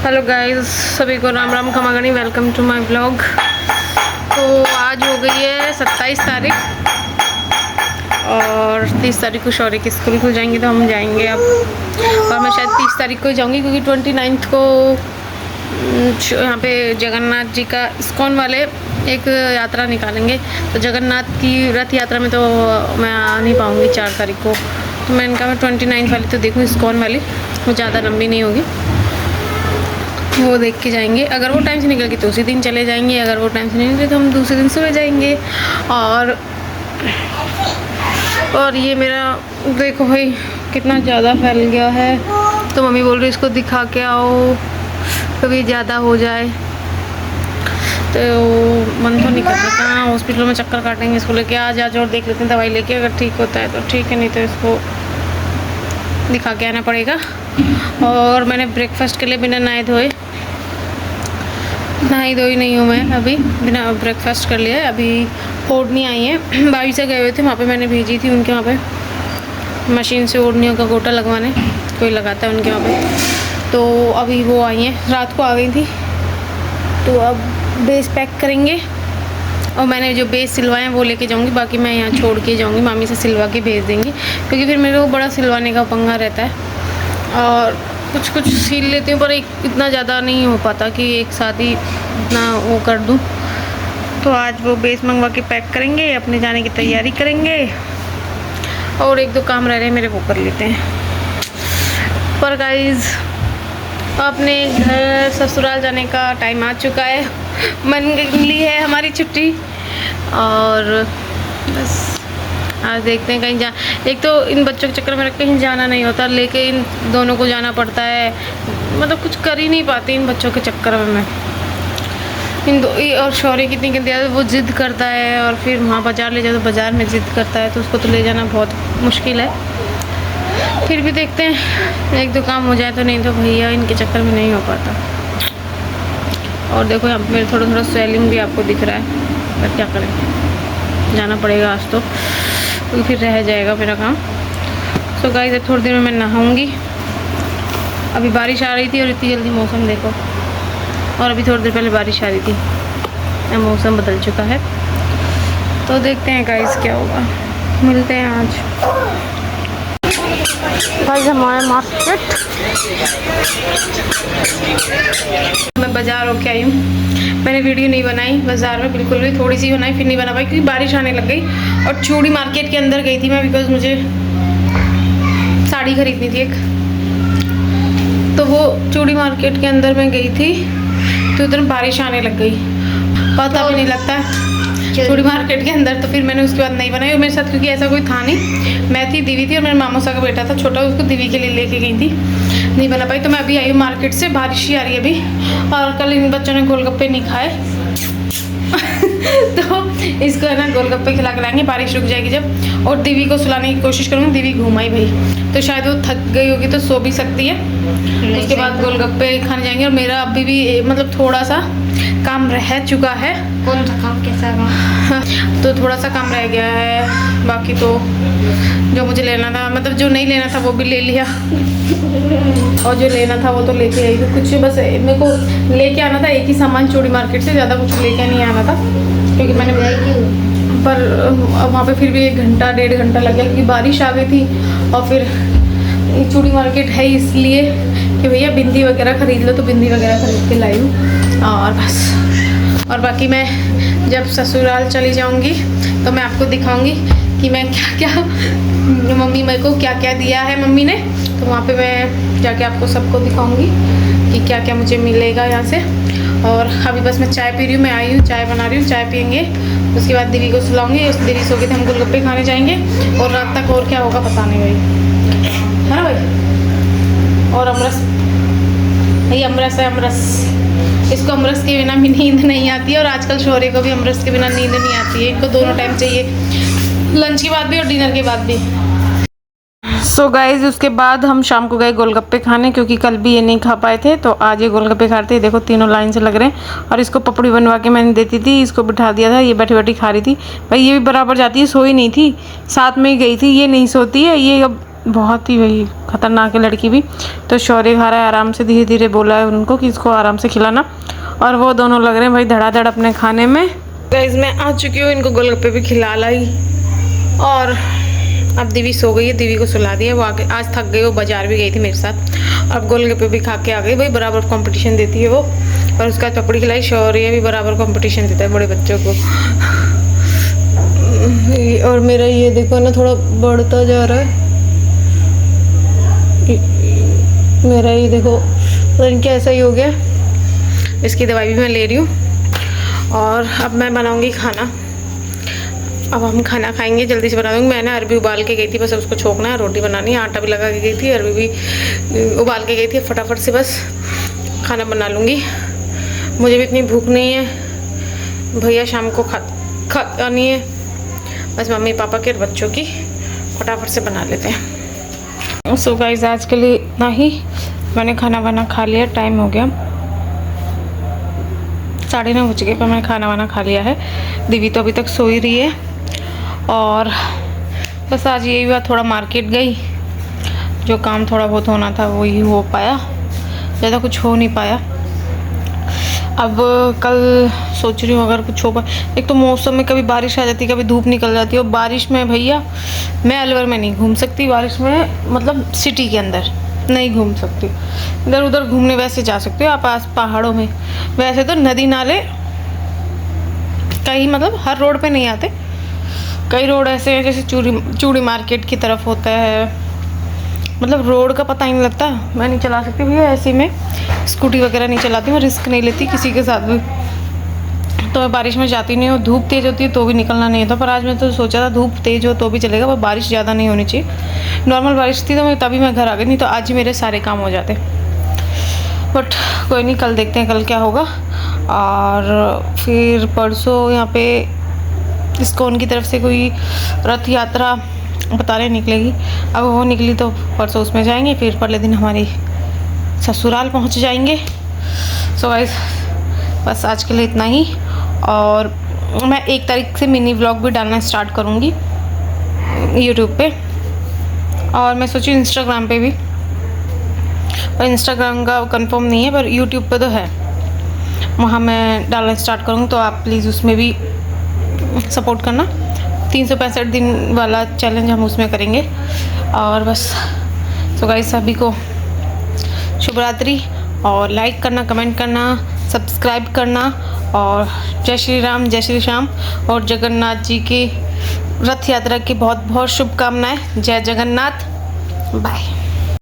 Hello guys, सभी को राम राम खमागणी। Welcome to my blog. तो आज हो गई है 27 तारीख और 30 तारीख को शौर्य के स्कूल खुल जाएंगे तो हम जाएंगे अब। और मैं शायद 30 तारीख को ही जाऊँगी क्योंकि 29 को यहाँ पे जगन्नाथ जी का इस्कॉन वाले एक यात्रा निकालेंगे। तो जगन्नाथ की रथ यात्रा में तो मैं आ नहीं पाऊँगी 4 तारीख को। तो मैं इनका 29 वाली तो देखूँ, इस्कॉन वाली, वो ज़्यादा लंबी नहीं होगी, वो देख के जाएंगे। अगर वो टाइम से निकल गई तो उसी दिन चले जाएंगे, अगर वो टाइम से नहीं निकले तो हम दूसरे दिन सुबह जाएंगे। और ये मेरा देखो भाई कितना ज़्यादा फैल गया है, तो मम्मी बोल रही इसको दिखा के आओ, कभी ज़्यादा हो जाए। तो मन तो नहीं कर रहा था, हॉस्पिटल में चक्कर काटेंगे, इसको लेके आ जा और देख लेते हैं, दवाई लेके अगर ठीक होता है तो ठीक है, नहीं तो इसको दिखा के आना पड़ेगा। और मैंने ब्रेकफास्ट के लिए बिना नहाए धोई नहीं हूँ मैं, अभी बिना ब्रेकफास्ट कर लिया है। अभी ओढ़नी आई है, भाई से गए हुए थे, वहाँ पे मैंने भेजी थी उनके, वहाँ पे मशीन से ओढ़नियों का गोटा लगवाने, कोई लगाता है उनके वहाँ पे। तो अभी वो आई हैं, रात को आ गई थी। तो अब बेस पैक करेंगे और मैंने जो बेस सिलवाए हैं वो लेके जाऊंगी, बाकी मैं यहाँ छोड़ के जाऊंगी, मामी से सिलवा के भेज देंगी, क्योंकि फिर मेरे को बड़ा सिलवाने का पंगा रहता है। और कुछ सिल लेती हूँ पर इतना ज़्यादा नहीं हो पाता कि एक साथ ही इतना वो कर दूँ। तो आज वो बेस मंगवा के पैक करेंगे, अपने जाने की तैयारी करेंगे, और एक दो काम रह रहे हैं मेरे, वो कर लेते हैं। पर गाइज़ अपने घर ससुराल जाने का टाइम आ चुका है, मिली है हमारी छुट्टी, और बस आज देखते हैं कहीं एक तो इन बच्चों के चक्कर में कहीं जाना नहीं होता, लेके इन दोनों को जाना पड़ता है, मतलब कुछ कर ही नहीं पाती इन बच्चों के चक्कर में मैं। और शौर्य कितनी गंदी आदत, वो ज़िद करता है और फिर वहाँ बाज़ार ले जाओ तो बाज़ार में ज़िद करता है, तो उसको तो ले जाना बहुत मुश्किल है। फिर भी देखते हैं, एक दो काम हो जाए तो, नहीं तो भैया इनके चक्कर में नहीं हो पाता। और देखो यहाँ पर मेरे थोड़ा स्वेलिंग भी आपको दिख रहा है, पर क्या करें, जाना पड़ेगा आज तो फिर रह जाएगा मेरा काम। सो गाइस थोड़ी देर में मैं नहाऊंगी। अभी बारिश आ रही थी और इतनी जल्दी मौसम देखो, और अभी थोड़ी देर पहले बारिश आ रही थी, अब मौसम बदल चुका है। तो देखते हैं गाइस क्या होगा, मिलते हैं आज। गाइस हमारे मार्केट मैं बाज़ार होके आई हूँ। मैंने वीडियो नहीं बनाई बाज़ार में, बिल्कुल भी, थोड़ी सी बनाई फिर नहीं बना पाई क्योंकि बारिश आने लग गई। और चूड़ी मार्केट के अंदर गई थी मैं, बिकॉज मुझे साड़ी खरीदनी थी एक, तो वो चूड़ी मार्केट के अंदर मैं गई थी, तो उधर बारिश आने लग गई, पता भी नहीं लगता चूड़ी मार्केट के अंदर। तो फिर मैंने उसके बाद नहीं बनाई, और मेरे साथ क्योंकि ऐसा कोई था नहीं, मैं थी, दीवी थी, और मेरे मामू सा का बेटा था छोटा, उसको दीवी के लिए लेके गई थी, नहीं बना पाई। तो मैं अभी आई हूँ मार्केट से, बारिश ही आ रही है अभी, और कल इन बच्चों ने गोलगप्पे नहीं खाए तो इसको है ना गोलगप्पे खिला के लाएंगे, बारिश रुक जाएगी जब। और दीवी को सुलाने की कोशिश करूँगी, दीवी घुमाई भाई, तो शायद वो थक गई होगी तो सो भी सकती है। उसके बाद गोलगप्पे खाने जाएंगे। और मेरा अभी भी मतलब थोड़ा सा काम रह चुका है। कौन सा काम, कैसा काम? तो थोड़ा सा काम रह गया है, बाकी तो जो मुझे लेना था, मतलब जो नहीं लेना था वो भी ले लिया, और जो लेना था वो तो लेके आई। तो कुछ बस मेरे को लेके आना था एक ही सामान चूड़ी मार्केट से, ज़्यादा कुछ लेके नहीं आना था, क्योंकि मैंने पर वहाँ पे फिर भी 1 घंटा 1.5 घंटा लग गया, क्योंकि बारिश आ गई थी। और फिर चूड़ी मार्केट है इसलिए कि भैया बिंदी वगैरह ख़रीद लो, तो बिंदी वगैरह ख़रीद के लाई हूँ, और बस। और बाकी मैं जब ससुराल चली जाऊँगी तो मैं आपको दिखाऊँगी कि मैं क्या मम्मी मेरे को क्या दिया है मम्मी ने, तो वहाँ पे मैं जाके आपको सबको दिखाऊँगी कि क्या मुझे मिलेगा यहाँ से। और अभी बस मैं चाय पी रही हूँ, मैं आई हूँ, चाय बना रही हूँ, चाय पियेंगे, उसके बाद दीदी को सुलाऊंगी, उस दीदी सो के हम गोलगप्पे खाने जाएंगे, और रात तक और क्या होगा पता नहीं भाई, है ना भाई। और अमरस, ये अमरस है, अमरस, इसको अमरस के बिना भी नींद नहीं आती है, और आजकल शौर्य को भी अमरस के बिना नींद नहीं आती है, इनको दोनों टाइम चाहिए, लंच के बाद भी और डिनर के बाद भी। सो गाइज उसके बाद हम शाम को गए गोलगप्पे खाने, क्योंकि कल भी ये नहीं खा पाए थे, तो आज ये गोलगप्पे खाते हैं। देखो तीनों लाइन से लग रहे हैं, और इसको पपड़ी बनवा के मैंने देती थी, इसको बिठा दिया था, ये बैठी बैठी खा रही थी। भाई ये भी बराबर जाती है, सोई नहीं थी, साथ में ही गई थी, ये नहीं सोती है, ये अब बहुत ही वही खतरनाक है लड़की भी। तो शौर्य खा रहा है आराम से, धीरे धीरे बोला है उनको कि इसको आराम से खिलाना, और वो दोनों लग रहे हैं भाई धड़ाधड़ अपने खाने में। गाइस मैं आ चुकी हूँ, इनको गोलगप्पे भी खिला लाई और अब दीवी सो गई है, दीवी को सुला दिया। वो आके आज थक गई, वो बाजार भी गई थी मेरे साथ, अब गोलगप्पे भी खा के आ गई। भाई बराबर कंपटीशन देती है वो, और उसका पपड़ी खिलाई। शौर्य भी बराबर कंपटीशन देता है बड़े बच्चों को। और मेरा ये देखो ना थोड़ा बढ़ता जा रहा है, मेरा ये देखो इनके ऐसा ही हो गया। इसकी दवाई भी मैं ले रही हूँ और अब मैं बनाऊंगी खाना। अब हम खाना खाएंगे, जल्दी से बना दूँगी। मैंने अरबी उबाल के गई थी, बस उसको छोकना है, रोटी बनानी है, आटा भी लगा के गई थी, अरबी भी उबाल के गई थी। फटाफट से बस खाना बना लूँगी। मुझे भी इतनी भूख नहीं है, भैया शाम को खानी है, बस मम्मी पापा के और बच्चों की फटाफट से बना लेते हैं। सो गाइस आज के लिए इतना ही। मैंने खाना वाना खा लिया, टाइम हो गया 9:30 बज गए, पर मैंने खाना वाना खा लिया है। दीवी तो अभी तक सो ही रही है। और बस आज यही हुआ, थोड़ा मार्केट गई, जो काम थोड़ा बहुत होना था वही हो पाया, ज़्यादा कुछ हो नहीं पाया। अब कल सोच रही हूँ अगर कुछ हो पाए। एक तो मौसम में कभी बारिश आ जाती है, कभी धूप निकल जाती है, और बारिश में भैया मैं अलवर में नहीं घूम सकती बारिश में, मतलब सिटी के अंदर नहीं घूम सकती। इधर उधर घूमने वैसे जा सकते हो आप, आस पहाड़ों में, वैसे तो नदी नाले कहीं मतलब हर रोड पे नहीं आते। कई रोड ऐसे हैं जैसे चूड़ी मार्केट की तरफ होता है, मतलब रोड का पता ही नहीं लगता। मैं नहीं चला सकती भैया ऐसे में, स्कूटी वगैरह नहीं चलाती, मैं रिस्क नहीं लेती किसी के साथ भी। तो मैं बारिश में जाती नहीं हूँ। धूप तेज़ होती है तो भी निकलना नहीं होता, पर आज मैं तो सोचा था धूप तेज़ हो तो भी चलेगा, पर बारिश ज़्यादा नहीं होनी चाहिए। नॉर्मल बारिश थी तो मैं तभी मैं घर आ गई, नहीं तो आज ही मेरे सारे काम हो जाते। बट कोई नहीं, कल देखते हैं कल क्या होगा। और फिर परसों यहाँ पे इस्कॉन की तरफ से कोई रथ यात्रा पता नहीं निकलेगी, अब वो निकली तो परसों उसमें जाएंगे, फिर पहले दिन हमारी ससुराल पहुँच जाएंगे। सो गाइस बस आज के लिए इतना ही। और मैं 1 तारीख से मिनी व्लॉग भी डालना स्टार्ट करूँगी यूट्यूब पे, और मैं सोची इंस्टाग्राम पे भी, पर इंस्टाग्राम का कंफर्म नहीं है, पर यूट्यूब पे तो है, वहाँ मैं डालना स्टार्ट करूँगी। तो आप प्लीज़ उसमें भी सपोर्ट करना। 365 दिन वाला चैलेंज हम उसमें करेंगे। और बस तो गाइस सभी को शुभ रात्रि, और लाइक करना, कमेंट करना, सब्सक्राइब करना, और जय श्री राम, जय श्री श्याम, और जगन्नाथ जी की रथ यात्रा की बहुत बहुत शुभकामनाएं। जय जगन्नाथ, बाय।